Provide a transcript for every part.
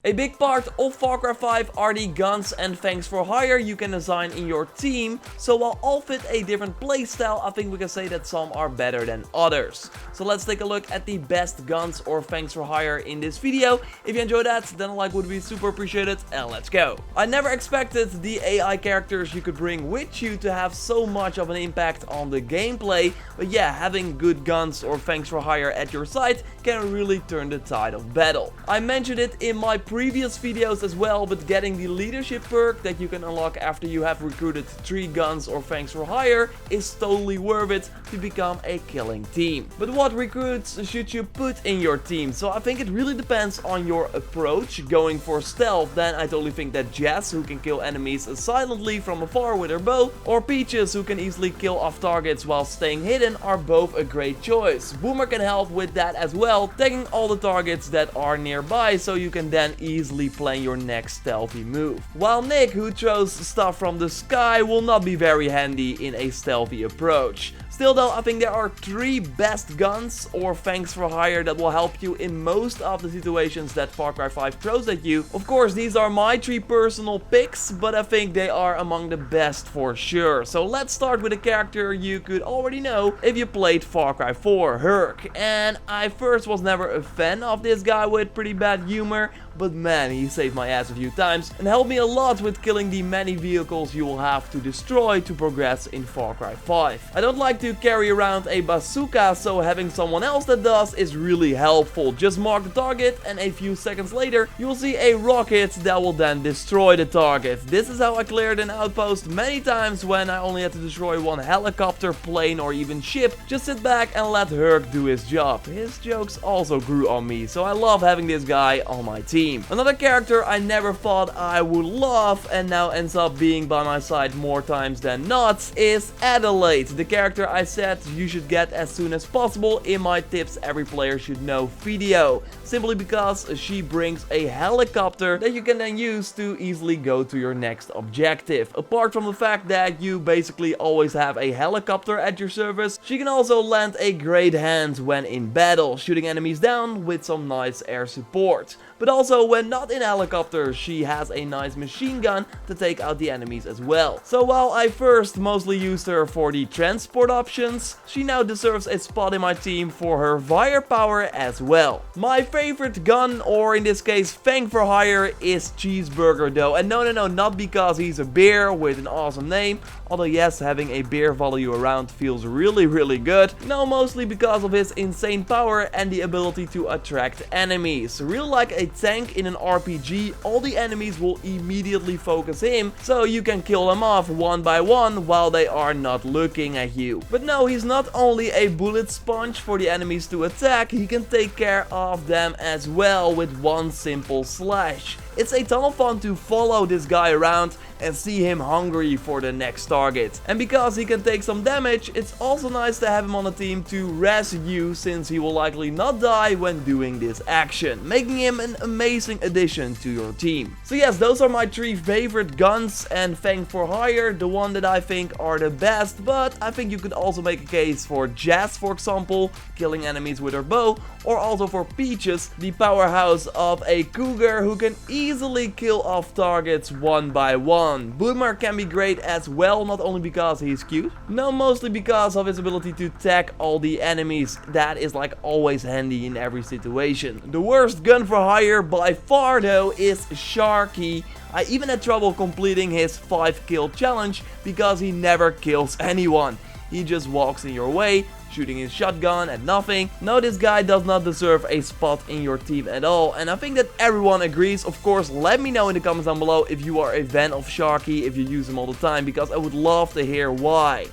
A big part of Far Cry 5 are the guns and FANGS for hire you can design in your team, so while all fit a different playstyle, I think we can say that some are better than others. So let's take a look at the best guns or FANGS for hire in this video. If you enjoyed that, then a like would be super appreciated, and let's go. I never expected the AI characters you could bring with you to have so much of an impact on the gameplay, but yeah, having good guns or FANGS for hire at your side can really turn the tide of battle. I mentioned it in my previous videos as well, but getting the leadership perk that you can unlock after you have recruited 3 guns or FANGS for hire is totally worth it to become a killing team. But what recruits should you put in your team? So I think it really depends on your approach. Going for stealth, then I totally think that Jess, who can kill enemies silently from afar with her bow, or Peaches, who can easily kill off targets while staying hidden, are both a great choice. Boomer can help with that as well, tagging all the targets that are nearby so you can then easily plan your next stealthy move. While Nick, who throws stuff from the sky, will not be very handy in a stealthy approach. Still though, I think there are 3 best guns or FANGS for hire that will help you in most of the situations that Far Cry 5 throws at you. Of course, these are my 3 personal picks, but I think they are among the best for sure. So let's start with a character you could already know if you played Far Cry 4, Herc. And I first was never a fan of this guy with pretty bad humor, but man, he saved my ass a few times and helped me a lot with killing the many vehicles you will have to destroy to progress in Far Cry 5. I don't like to carry around a bazooka, so having someone else that does is really helpful. Just mark the target and a few seconds later you will see a rocket that will then destroy the target. This is how I cleared an outpost many times when I only had to destroy one helicopter, plane or even ship. Just sit back and let Herc do his job. His jokes also grew on me, so I love having this guy on my team. Another character I never thought I would love and now ends up being by my side more times than not is Adelaide, the character I said you should get as soon as possible in my tips every player should know video, simply because she brings a helicopter that you can then use to easily go to your next objective. Apart from the fact that you basically always have a helicopter at your service, she can also lend a great hand when in battle, shooting enemies down with some nice air support. But also when not in helicopter, she has a nice machine gun to take out the enemies as well. So while I first mostly used her for the transport options, she now deserves a spot in my team for her firepower as well. My favorite gun, or in this case FANG for hire, is Cheeseburger though. And no, not because he's a beer with an awesome name, although yes, having a beer follow you around feels really good. No, mostly because of his insane power and the ability to attract enemies. Real like a tank in an RPG, all the enemies will immediately focus him, so you can kill them off one by one while they are not looking at you. But no, he's not only a bullet sponge for the enemies to attack, he can take care of them as well with one simple slash. It's a ton of fun to follow this guy around and see him hungry for the next target. And because he can take some damage, it's also nice to have him on the team to res you, since he will likely not die when doing this action, making him an amazing addition to your team. So yes, those are my 3 favorite guns and FANG for hire, the one that I think are the best, but I think you could also make a case for Jazz, for example, killing enemies with her bow, or also for Peaches, the powerhouse of a cougar who can easily kill off targets one by one. Boomer can be great as well, not only because he's cute, no, mostly because of his ability to tag all the enemies. That is like always handy in every situation. The worst gun for hire by far though is Sharky. I even had trouble completing his 5 kill challenge because he never kills anyone. He just walks in your way, shooting his shotgun at nothing. No, this guy does not deserve a spot in your team at all, and I think that everyone agrees. Of course, let me know in the comments down below if you are a fan of Sharky, if you use him all the time, because I would love to hear why.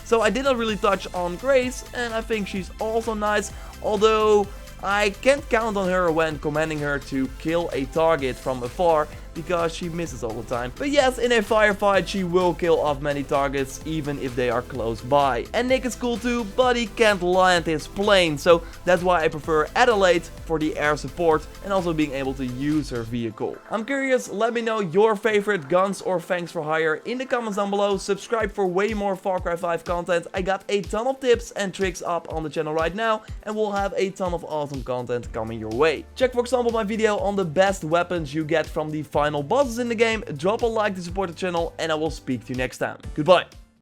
So I did not really touch on Grace, and I think she's also nice, although I can't count on her when commanding her to kill a target from afar, because she misses all the time. But yes, in a firefight she will kill off many targets even if they are close by. And Nick is cool too, but he can't land his plane, so that's why I prefer Adelaide for the air support and also being able to use her vehicle. I'm curious, let me know your favorite guns or FANGS for hire in the comments down below. Subscribe for way more Far Cry 5 content. I got a ton of tips and tricks up on the channel right now, and we'll have a ton of awesome awesome content coming your way. Check for example my video on the best weapons you get from the final bosses in the game, drop a like to support the channel, and I will speak to you next time. Goodbye.